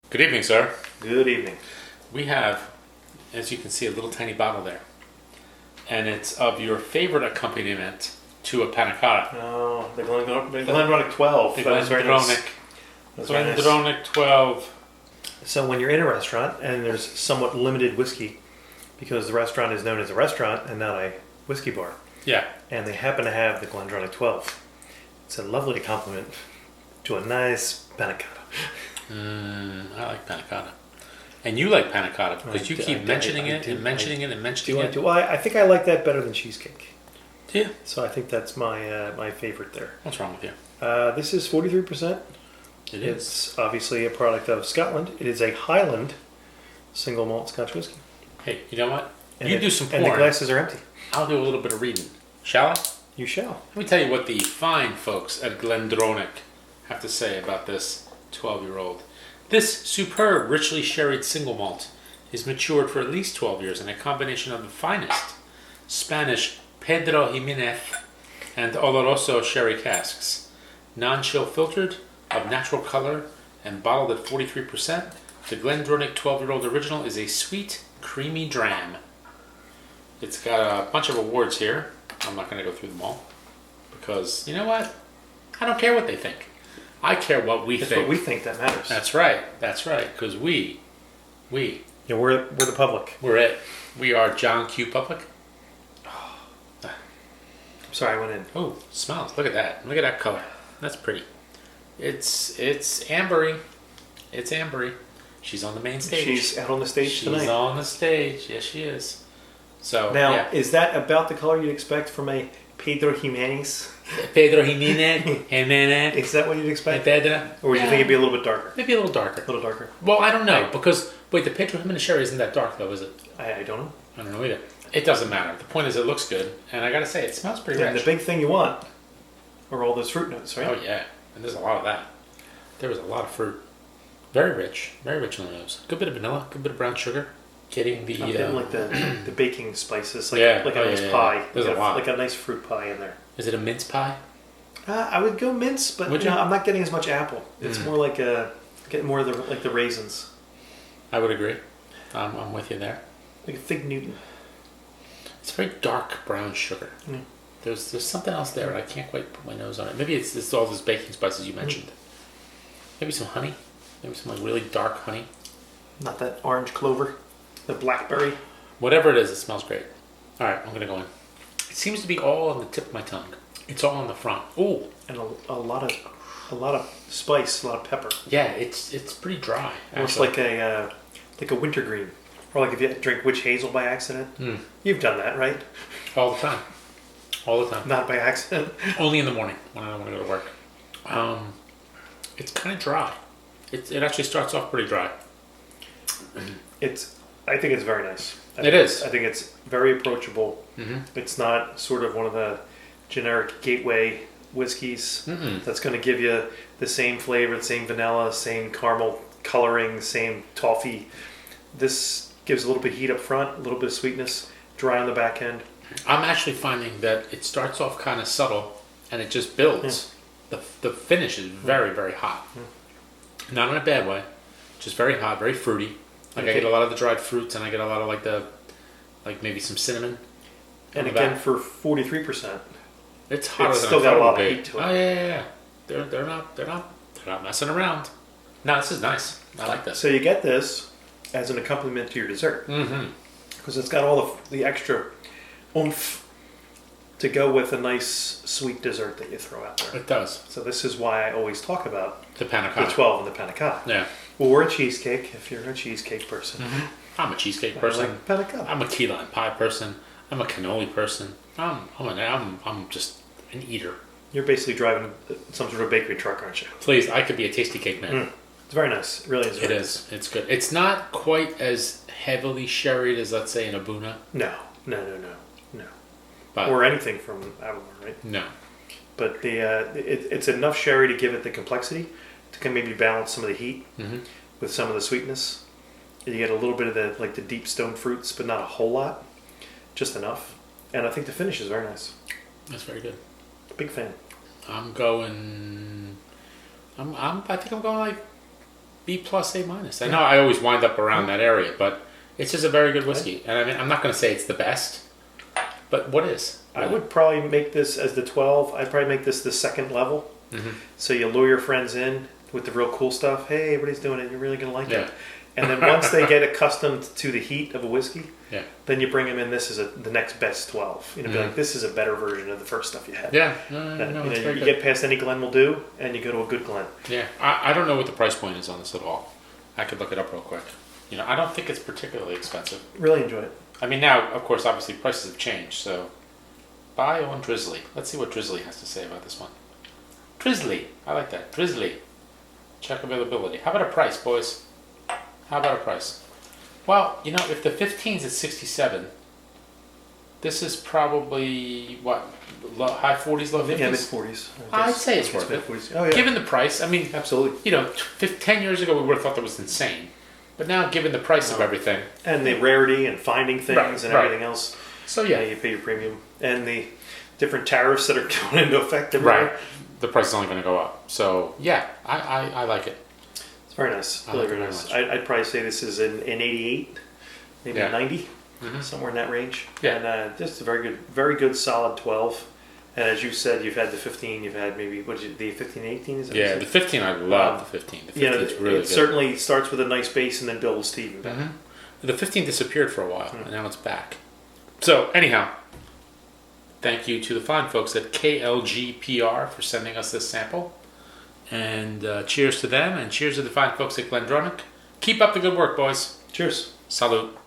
Good evening, sir. Good evening. We have, as you can see, a little tiny bottle there. And it's of your favorite accompaniment to a Pannacotta. Oh, the Glendronach 12. The That was very nice. Glendronach 12. So when you're in a restaurant and there's somewhat limited whiskey, because the restaurant is known as a restaurant and not a whiskey bar, Yeah. and they happen to have the Glendronach 12, it's a lovely compliment to a nice Pannacotta. I like Pannacotta. And you like Pannacotta because you keep mentioning it and mentioning it and mentioning it. Well, I think I like that better than cheesecake. Yeah. So I think that's my my favorite there. What's wrong with you? This is 43%. It is. It's obviously a product of Scotland. It is a Highland single malt Scotch whiskey. Hey, you know what? And You do some And the pouring. glasses are empty. I'll do a little bit of reading. Shall I? You shall. Let me tell you what the fine folks at Glendronach have to say about this 12-year-old. This superb, richly sherried single malt is matured for at least 12 years in a combination of the finest Spanish Pedro Jimenez and Oloroso sherry casks. Non-chill filtered, of natural color, and bottled at 43%, the Glendronach 12-year-old original is a sweet, creamy dram. It's got a bunch of awards here. I'm not going to go through them all because, you know what? I don't care what they think. I care what we It's think. what we think that matters. That's right. That's right. Because we're the public. it. We are John Q. Public. I'm sorry, I went in. Oh, smells. Look at that. Look at that color. That's pretty. It's ambery. It's ambery. She's on the main stage. She's out on the stage tonight. She's on the stage. Yes, she is. So Now, yeah. is that about the color you'd expect from a Pedro Jimenez? Pedro Jimenez. Is that what you'd expect? Pedro. Or do you think it'd be a little bit darker? Maybe a little darker. A little darker. Well, I don't know Right. because wait, the Pedro Jimenez sherry isn't that dark though, is it? I don't know. I don't know either. It doesn't matter. The point is, it looks good, and I gotta say, it smells pretty And rich. the big thing you want are all those fruit notes, right? Oh yeah, and there's a lot of that. There was a lot of fruit. Very rich on the nose. Good bit of vanilla, good bit of brown sugar. Getting the I'm getting like the baking spices, like Yeah. like a Oh, nice yeah, yeah, pie. yeah. There's a lot. Like a nice fruit pie in there. Is it a mince pie? I would go mince, but Would no, you? I'm not getting as much apple. It's more like getting more of the raisins, I would agree. I'm with you there. like a fig Newton. It's very dark brown sugar. Mm. There's something else there. I can't quite put my nose on it. Maybe it's all those baking spices you mentioned. Maybe some honey. Maybe some like really dark honey. Not that orange clover, the blackberry. Whatever it is, it smells great. All right, I'm gonna go in. It seems to be all on the tip of my tongue. It's all on the front. Ooh, And a lot of spice, a lot of pepper. yeah, it's pretty dry. Almost actually. like a wintergreen, or like if you drink witch hazel by accident. You've done that, right? All the time. All the time. Not by accident. Only in the morning when I don't want to go to work. It's kind of dry. It actually starts off pretty dry. I think it's very nice. I think it's very approachable. It's not sort of one of the generic gateway whiskeys that's going to give you the same flavor, the same vanilla, same caramel coloring, same toffee. This gives a little bit of heat up front, a little bit of sweetness, dry on the back end. I'm actually finding that it starts off kind of subtle and it just builds. The finish is very, very hot. Not in a bad way, just very hot, very fruity. Like I get a lot of the dried fruits and I get a lot of like maybe some cinnamon. And again, for 43%, it's hotter it's than still I got thought a lot it of would be. heat to it. Oh yeah. They're not messing around. No, this is nice. I like this. So you get this as an accompaniment to your dessert. Because it's got all the extra oomph to go with a nice sweet dessert that you throw out there. It does. So this is why I always talk about The the Pannacotta. 12 and the Pannacotta. Yeah. Well, we're a cheesecake, if you're a cheesecake person. I'm a cheesecake I person. like Pannacotta. I'm a key lime pie person. I'm a cannoli person. I'm just an eater. You're basically driving some sort of bakery truck, aren't you? Please, I could be a tasty cake man. It's very nice. It really is. It is. It's good. It's not quite as heavily sherried as, let's say, an Abuna. No. But Or anything from Avon, right? no. But it's enough sherry to give it the complexity to kind of maybe balance some of the heat with some of the sweetness. And you get a little bit of the deep stone fruits, but not a whole lot, just enough. And I think the finish is very nice. That's very good. Big fan. I'm going. I think I'm going like B plus, A minus. I know I always wind up around that area, but it's just a very good whiskey. And I mean, I'm not going to say it's the best, but what is? I would probably make this as the 12. I'd probably make this the second level. So you lure your friends in with the real cool stuff. Hey, everybody's doing it. You're really going to like it. And then once they get accustomed to the heat of a whiskey, then you bring them in. This is the next best 12. You know, be like, this is a better version of the first stuff you had. Yeah, you get past any Glen will do, and you go to a good Glen. Yeah, I don't know what the price point is on this at all. I could look it up real quick. You know, I don't think it's particularly expensive. Really enjoy it. I mean, now, of course, obviously prices have changed. So, buy on Drizzly. Let's see what Drizzly has to say about this one. Drizzly, I like that. Drizzly. Check availability. How about a price, boys? How about a price? Well, you know, if the 15's at 67, this is probably, what, high 40s, low 50s? Yeah, mid 40s. I'd say it's worth it. Oh, yeah. Given the price, I mean, absolutely. You know, 10 years ago we would have thought that was insane. But now, given the price of everything. And the rarity and finding things and everything else. So, yeah. You pay your premium. And the different tariffs that are going into effect everywhere. Right. The price is only going to go up. So, yeah, I like it. It's very nice. Really, very nice. I'd probably say this is an 88, maybe a 90, somewhere in that range. Yeah. And just a very good solid 12. And as you said, you've had the 15, you've had maybe, the 15, 18? Is that the 15, I love the 15. The 15 is really good. It certainly starts with a nice base and then builds to even better. The 15 disappeared for a while, and now it's back. So, anyhow, thank you to the fine folks at KLGPR for sending us this sample. And cheers to them, and cheers to the fine folks at Glendronach. Keep up the good work, boys. Cheers. Salute.